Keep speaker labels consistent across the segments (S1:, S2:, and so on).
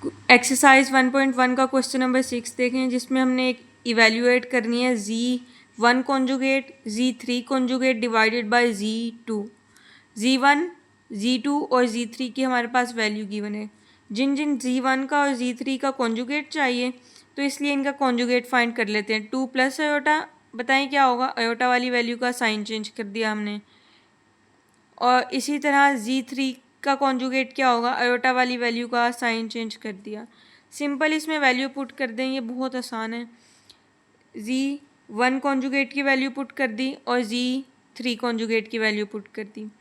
S1: Exercise 1.1 का question number 6 देखें, जिसमें हमने एक इवेल्युएट करनी है Z1 conjugate Z3 conjugate divided by Z2। Z1, Z2 और Z3 की हमारे पास वैल्यू गिवन है। जिन जिन Z1 का और Z3 का कॉन्जुगेट चाहिए, तो इसलिए इनका कॉन्जुगेट फाइंड कर लेते हैं। 2 प्लस अयोटा, बताएं क्या होगा, अयोटा वाली वैल्यू का साइन चेंज कर दिया हमने। और इसी तरह Z3 का कॉन्जुगेट क्या होगा, अयोटा वाली वैल्यू का साइन चेंज कर दिया। सिंपल इसमें वैल्यू पुट कर दें, ये बहुत आसान है। Z1 कॉन्जुगेट की वैल्यू पुट कर दी और Z3 कॉन्जुगेट की वैल्यू पुट कर दी।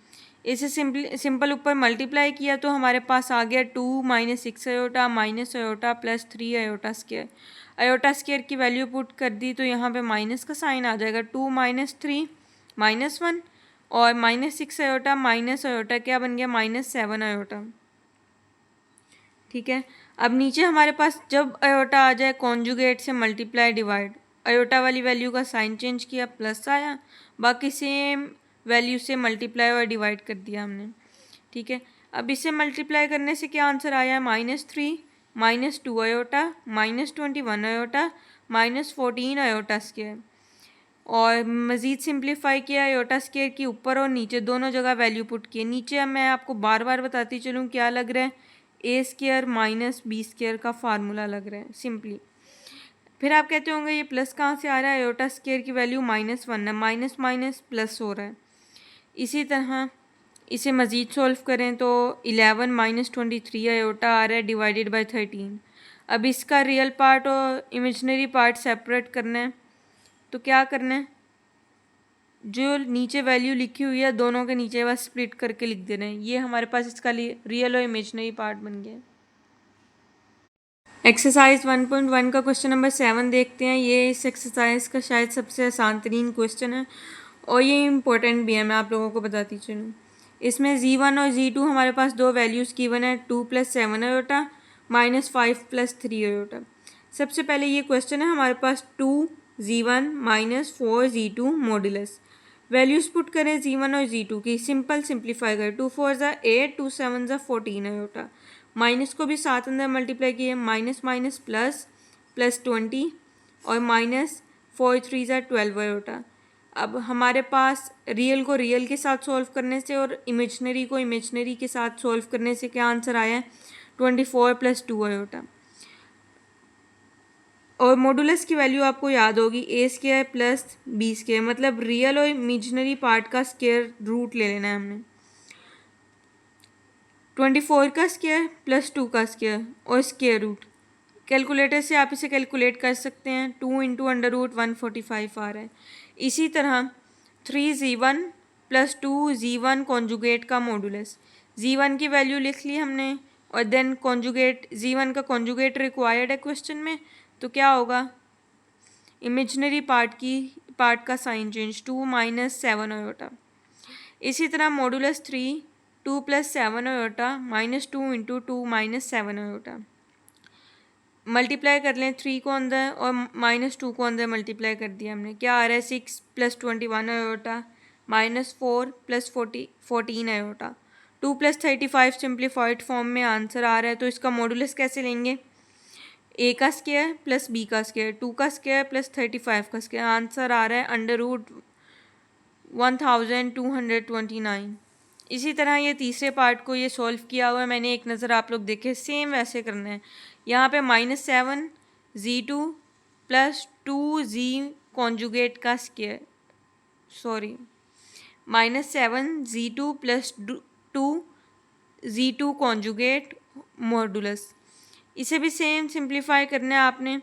S1: इसे सिंपल ऊपर मल्टीप्लाई किया तो हमारे पास आ गया 2 minus 6 iota minus iota plus 3 iota square. Iota square की वैल्यू पुट कर दी तो यहाँ पे माइनस का साइन आ जाएगा। 2 माइनस 3 माइनस 1 और माइनस 6 अयोटा माइनस अयोटा क्या बन गया, माइनस 7 अयोटा। ठीक है, अब नीचे हमारे पास जब अयोटा आ जाए कॉन्जुगेट से मल्टीप्लाई डिवाइड, अयोटा वाली वैल्यू का साइन चेंज किया, प्लस आया, बाकी सेम वैल्यू से मल्टीप्लाई और डिवाइड कर दिया हमने। ठीक है, अब इसे मल्टीप्लाई करने से क्या आंसर आया, -3 -2 अयोटा -21 अयोटा -14 अयोटा स्क्वायर। और मज़ीद सिंप्लीफाई किया, अयोटा स्क्वायर की ऊपर और नीचे दोनों जगह वैल्यू पुट किए। नीचे मैं आपको बार बार बताती चलूँ क्या लग रहा है, ए स्क्वायर माइनस बी स्क्वायर का फार्मूला लग रहा है सिंपली। फिर आप कहते होंगे ये प्लस कहाँ से आ रहा है, अयोटा स्क्वायर की वैल्यू -1 है, माइनस माइनस प्लस हो रहा है। इसी तरह इसे मज़ीद सॉल्व करें तो 11 माइनस 23 अयोटा आ रहा है डिवाइडेड बाय 13। अब इसका रियल पार्ट और इमेजिनरी पार्ट सेपरेट करना है, तो क्या करना है, जो नीचे वैल्यू लिखी हुई है दोनों के नीचे बस स्प्लिट करके लिख देना है। ये हमारे पास इसका रियल और इमेजिनरी पार्ट बन गया। एक्सरसाइज 1.1 का क्वेश्चन नंबर 7 देखते हैं। ये इस एक्सरसाइज का शायद सबसे आसान तरीन क्वेश्चन है और ये इम्पोर्टेंट भी है, मैं आप लोगों को बताती चलूँ। इसमें Z1 और Z2 हमारे पास दो वैल्यूज़ गिवन है, 2 + 7 अयोटा -5 + 3 अयोटा। सबसे पहले ये क्वेश्चन है, हमारे पास 2Z1 -4 Z2 modulus. Values put करें Z1 और Z2 की, सिंपल सिंप्लीफाई करें, 2 4 ज़ा 8 2 7 ज़ा 14 अयोटा। माइनस को भी साथ अंदर मल्टीप्लाई किए, माइनस माइनस प्लस प्लस 20 और -4 3 ज़ा 12 अयोटा। अब हमारे पास रियल को रियल के साथ सॉल्व करने से और इमेजनरी को इमेजनरी के साथ सॉल्व करने से क्या आंसर आया है, 24 + 2 अयोटा। और मॉडुलस की वैल्यू आपको याद होगी, ए स्क्वायर प्लस बी स्क्वायर, मतलब रियल और इमेजनरी पार्ट का स्क्वायर रूट ले लेना है हमने। 24 का स्क्वायर प्लस 2 का स्क्वायर और स्क्वायर रूट। कैलकुलेटर से आप इसे कैलकुलेट कर सकते हैं, 2 × √145 आ रहा है। इसी तरह 3Z1 + 2Z1 कॉन्जुगेट का मॉडुलस। Z1 की वैल्यू लिख ली हमने और देन कॉन्जुगेट, Z1 का कॉन्जुगेट रिक्वायर्ड है क्वेश्चन में, तो क्या होगा, इमेजिनरी पार्ट का साइन चेंज, 2 - 7 अयोटा। इसी तरह मॉडुलस 3 2 + 7 अयोटा -2 × 2 - 7 अयोटा। मल्टीप्लाई कर लें 3 को अंदर और -2 को अंदर मल्टीप्लाई कर दिया हमने, क्या आ रहा है, 6 + 21 अयोटा -4 + 14 अयोटा। 2 + 35 सिंप्लीफाइड फॉर्म में आंसर आ रहा है, तो इसका मॉडुलस कैसे लेंगे, ए का स्क्वायर प्लस बी का स्क्वायर, 2 का स्क्वायर प्लस 35 का स्क्वायर। आंसर आ रहा है √1229। इसी तरह ये तीसरे पार्ट को ये सॉल्व किया हुआ है मैंने, एक नज़र आप लोग देखें, सेम वैसे करना है। यहाँ पे -7 Z2 + 2Z कॉन्जुगेट का square, sorry -7 Z2 + 2Z2 conjugate modulus. इसे भी सेम सिंप्लीफाई करना है आपने।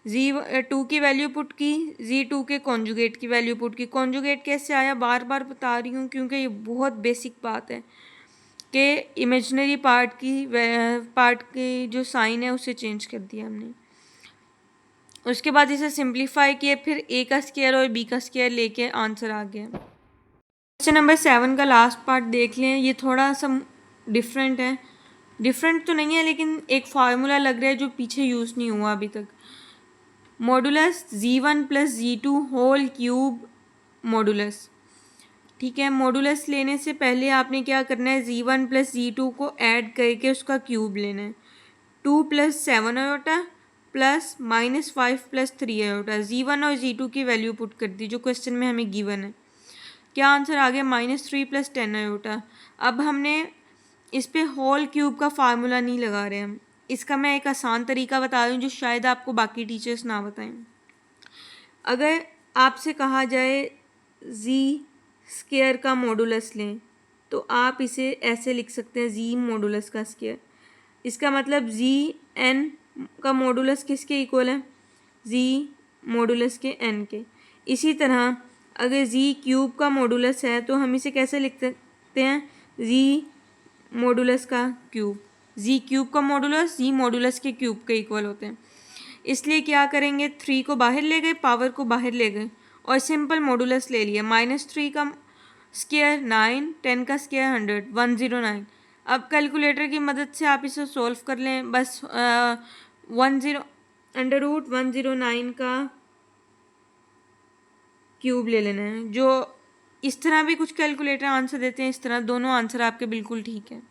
S1: Z2 की वैल्यू पुट की, Z2 के कॉन्जुगेट की वैल्यू पुट की। कॉन्जुगेट कैसे आया, बार बार बता रही हूँ क्योंकि ये बहुत बेसिक बात है कि इमेजिनरी पार्ट की जो साइन है उसे चेंज कर दिया हमने। उसके बाद इसे सिंप्लीफाई किए, फिर ए का स्क्वायर और बी का स्क्वायर लेके आंसर आ गया। क्वेश्चन नंबर 7 का लास्ट पार्ट देख लें, ये थोड़ा सा डिफरेंट है, डिफरेंट तो नहीं है लेकिन एक फार्मूला लग रहा है जो पीछे यूज़ नहीं हुआ अभी तक। Modulus Z1 + Z2 whole cube modulus. ठीक है, मॉडुलस लेने से पहले आपने क्या करना है, Z1 + Z2 को ऐड करके उसका क्यूब लेना है। 2 + 7 आयोटा प्लस -5 + 3 आयोटा। Z1 और Z2 की वैल्यू पुट कर दी जो क्वेश्चन में हमें गिवन है। क्या आंसर आ गया? -3 + 10 आयोटा। अब हमने इस पे होल क्यूब का फार्मूला नहीं लगा रहे हम। इसका मैं एक आसान तरीका बता दूं जो शायद आपको बाकी टीचर्स ना बताएं। अगर आपसे कहा जाए z² का मॉडुलस लें तो आप इसे ऐसे लिख सकते हैं z मॉडुलस का स्क्वायर। इसका मतलब n का मॉडुलस किसके इक्वल है? z मॉडुलस के n के। इसी तरह अगर z³ का मॉडुलस है तो हम इसे कैसे लिख सकते हैं? z मॉडुलस का क्यूब। z³ का मॉडुलस z मॉडुलस के क्यूब के इक्वल होते हैं। इसलिए क्या करेंगे, 3 को बाहर ले गए, पावर को बाहर ले गए और सिंपल मॉडुलस ले लिया। -3 का स्क्वायर 9, 10 का स्क्वायर 100, 109। अब कैलकुलेटर की मदद से आप इसे सॉल्व कर लें। बस 109 का क्यूब ले लेना है। जो इस तरह भी कुछ कैलकुलेटर आंसर देते हैं, इस तरह दोनों आंसर आपके बिल्कुल ठीक है।